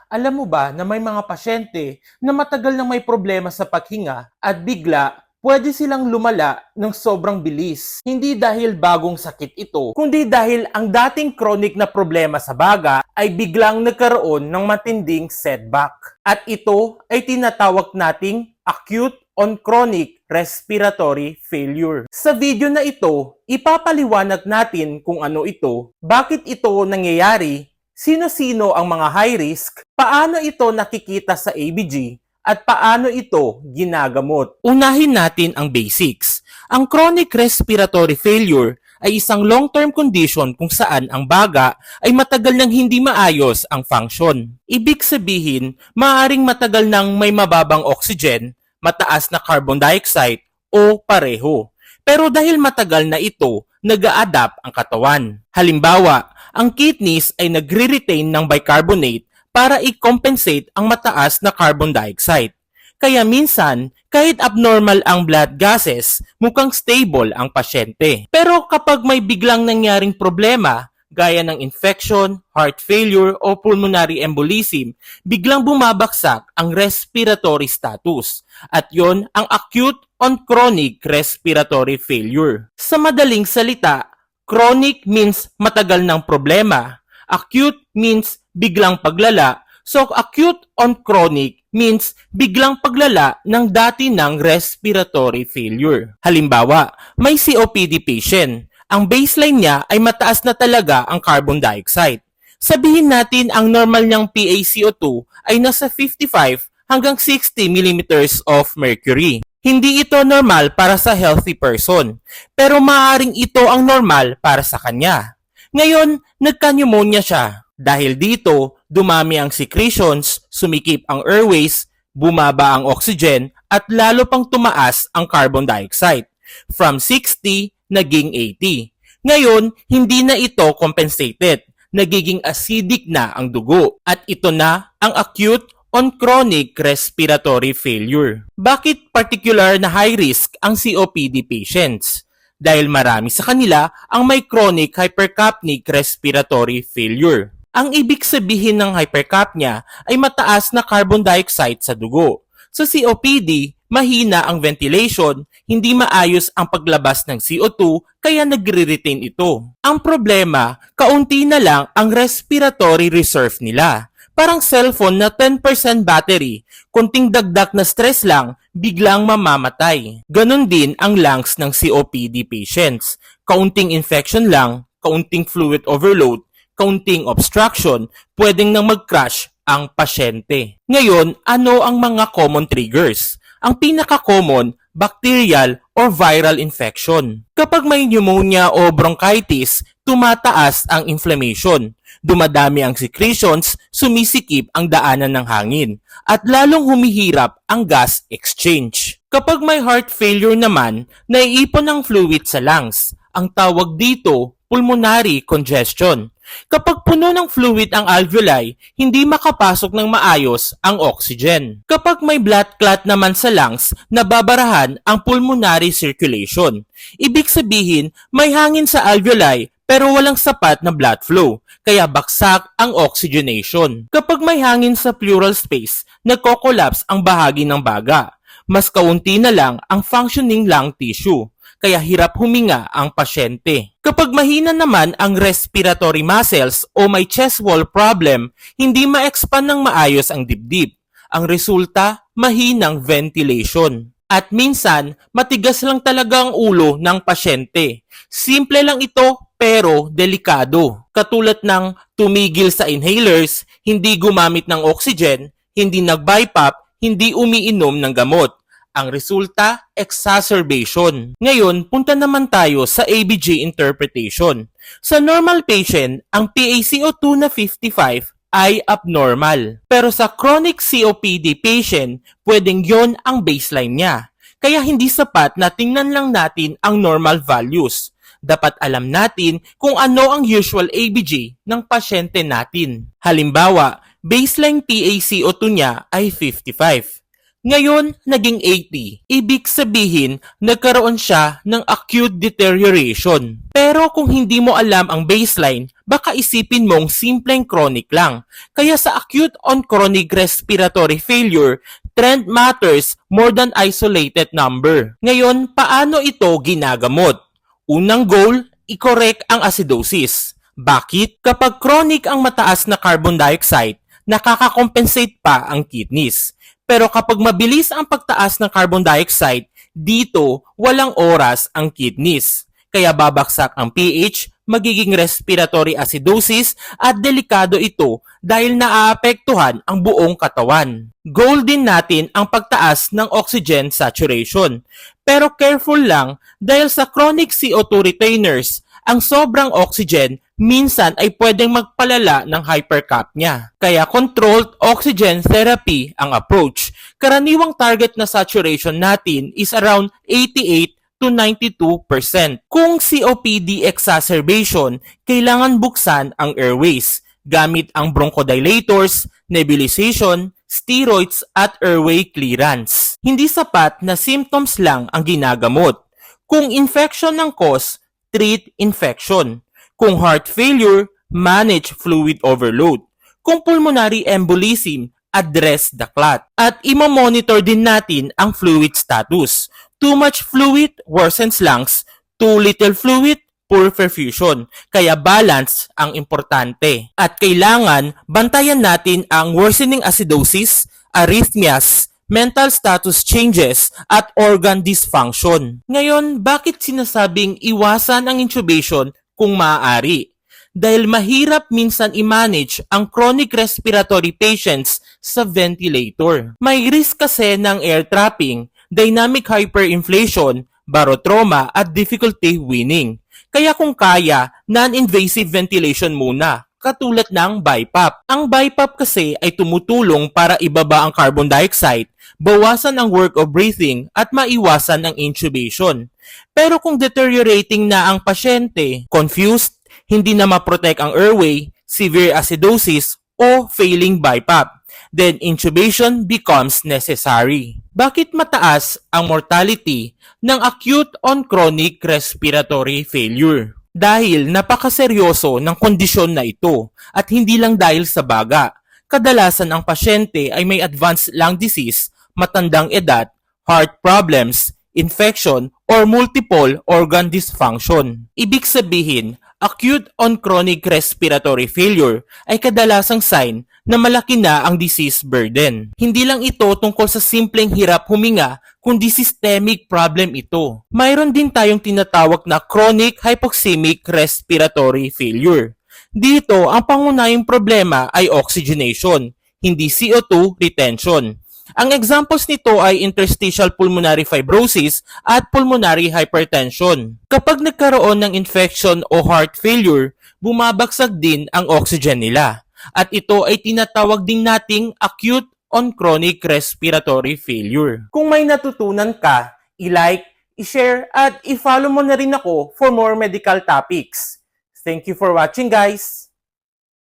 Alam mo ba na may mga pasyente na matagal nang may problema sa paghinga at bigla pwede silang lumala ng sobrang bilis? Hindi dahil bagong sakit ito, kundi dahil ang dating chronic na problema sa baga ay biglang nagkaroon ng matinding setback. At ito ay tinatawag nating acute on chronic respiratory failure. Sa video na ito, ipapaliwanag natin kung ano ito, bakit ito nangyayari, sino-sino ang mga high risk, paano ito nakikita sa ABG, at paano ito ginagamot. Unahin natin ang basics. Ang chronic respiratory failure ay isang long-term condition kung saan ang baga ay matagal nang hindi maayos ang function. Ibig sabihin, maaaring matagal nang may mababang oxygen, mataas na carbon dioxide o pareho. Pero dahil matagal na ito, nag-a-adapt ang katawan. Halimbawa, ang kidneys ay nagre-retain ng bicarbonate para i-compensate ang mataas na carbon dioxide. Kaya minsan, kahit abnormal ang blood gases, mukhang stable ang pasyente. Pero kapag may biglang nangyaring problema, gaya ng infection, heart failure o pulmonary embolism, biglang bumabagsak ang respiratory status. At yon ang acute on chronic respiratory failure. Sa madaling salita, chronic means matagal ng problema. Acute means biglang paglala. So acute on chronic means biglang paglala ng dati ng respiratory failure. Halimbawa, may COPD patient. Ang baseline niya ay mataas na talaga ang carbon dioxide. Sabihin natin ang normal niyang PaCO2 ay nasa 55 hanggang 60 mm of mercury. Hindi ito normal para sa healthy person, pero maaaring ito ang normal para sa kanya. Ngayon, nagka-pneumonia siya. Dahil dito, dumami ang secretions, sumikip ang airways, bumaba ang oxygen, at lalo pang tumaas ang carbon dioxide. From 60, naging 80. Ngayon, hindi na ito compensated. Nagiging acidic na ang dugo. At ito na ang acute on chronic respiratory failure. Bakit particular na high risk ang COPD patients? Dahil marami sa kanila ang may chronic hypercapnic respiratory failure. Ang ibig sabihin ng hypercapnia ay mataas na carbon dioxide sa dugo. Sa COPD, mahina ang ventilation, hindi maayos ang paglabas ng CO2 kaya nagre-retain ito. Ang problema, kaunti na lang ang respiratory reserve nila. Parang cellphone na 10% battery, kunting dagdag na stress lang, biglang mamamatay. Ganon din ang lungs ng COPD patients. Kaunting infection lang, kaunting fluid overload, kaunting obstruction, pwedeng nang mag-crash ang pasyente. Ngayon, ano ang mga common triggers? Ang pinaka-common, bacterial or viral infection. Kapag may pneumonia o bronchitis, tumataas ang inflammation. Dumadami ang secretions, sumisikip ang daanan ng hangin, at lalong humihirap ang gas exchange. Kapag may heart failure naman, naiipon ang fluid sa lungs. Ang tawag dito, pulmonary congestion. Kapag puno ng fluid ang alveoli, hindi makapasok ng maayos ang oxygen. Kapag may blood clot naman sa lungs, nababarahan ang pulmonary circulation. Ibig sabihin, may hangin sa alveoli pero walang sapat na blood flow, kaya baksak ang oxygenation. Kapag may hangin sa pleural space, nagko-collapse ang bahagi ng baga. Mas kaunti na lang ang functioning lung tissue, kaya hirap huminga ang pasyente. Kapag mahina naman ang respiratory muscles o may chest wall problem, hindi ma-expand ng maayos ang dibdib. Ang resulta, mahinang ventilation. At minsan, matigas lang talaga ang ulo ng pasyente. Simple lang ito pero delikado. Katulad ng tumigil sa inhalers, hindi gumamit ng oxygen, hindi nag-BiPAP, hindi umiinom ng gamot. Ang resulta, exacerbation. Ngayon, punta naman tayo sa ABG interpretation. Sa normal patient, ang PaCO2 na 55 ay abnormal. Pero sa chronic COPD patient, pwedeng yon ang baseline niya. Kaya hindi sapat na tingnan lang natin ang normal values. Dapat alam natin kung ano ang usual ABG ng pasyente natin. Halimbawa, baseline PaCO2 niya ay 55. Ngayon, naging 80. Ibig sabihin, nagkaroon siya ng acute deterioration. Pero kung hindi mo alam ang baseline, baka isipin mong simpleng chronic lang. Kaya sa acute on chronic respiratory failure, trend matters more than isolated number. Ngayon, paano ito ginagamot? Unang goal, i-correct ang acidosis. Bakit? Kapag chronic ang mataas na carbon dioxide, nakaka-compensate pa ang kidneys. Pero kapag mabilis ang pagtaas ng carbon dioxide, dito walang oras ang kidneys. Kaya babaksak ang pH, magiging respiratory acidosis at delikado ito dahil naaapektuhan ang buong katawan. Goal din natin ang pagtaas ng oxygen saturation. Pero careful lang dahil sa chronic CO2 retainers, ang sobrang oxygen minsan ay pwedeng magpalala ng hypercapnia. Kaya controlled oxygen therapy ang approach. Karaniwang target na saturation natin is around 88 to 92%. Kung COPD exacerbation, kailangan buksan ang airways gamit ang bronchodilators, nebulization, steroids at airway clearance. Hindi sapat na symptoms lang ang ginagamot. Kung infection ng cause, treat infection. Kung heart failure, manage fluid overload. Kung pulmonary embolism, address the clot. At imamonitor din natin ang fluid status. Too much fluid worsens lungs, too little fluid, poor perfusion. Kaya balance ang importante. At kailangan bantayan natin ang worsening acidosis, arrhythmias, mental status changes at organ dysfunction. Ngayon, bakit sinasabing iwasan ang intubation kung maaari? Dahil mahirap minsan i-manage ang chronic respiratory patients sa ventilator. May risk kasi ng air trapping, dynamic hyperinflation, barotrauma at difficulty weaning. Kaya kung kaya, non-invasive ventilation muna, katulad ng BiPAP. Ang BiPAP kasi ay tumutulong para ibaba ang carbon dioxide, bawasan ang work of breathing at maiwasan ang intubation. Pero kung deteriorating na ang pasyente, confused, hindi na ma-protect ang airway, severe acidosis, o failing BiPAP, then intubation becomes necessary. Bakit mataas ang mortality ng acute on chronic respiratory failure? Dahil napakaseryoso ng kondisyon na ito at hindi lang dahil sa baga. Kadalasan ang pasyente ay may advanced lung disease, matandang edad, heart problems, infection, or multiple organ dysfunction. Ibig sabihin, acute on chronic respiratory failure ay kadalasang sign na malaki na ang disease burden. Hindi lang ito tungkol sa simpleng hirap huminga, kundi systemic problem ito. Mayroon din tayong tinatawag na chronic hypoxemic respiratory failure. Dito, ang pangunahing problema ay oxygenation, hindi CO2 retention. Ang examples nito ay interstitial pulmonary fibrosis at pulmonary hypertension. Kapag nagkaroon ng infection o heart failure, bumabagsak din ang oxygen nila. At ito ay tinatawag din nating acute on chronic respiratory failure. Kung may natutunan ka, i-like, i-share at i-follow mo na rin ako for more medical topics. Thank you for watching, guys!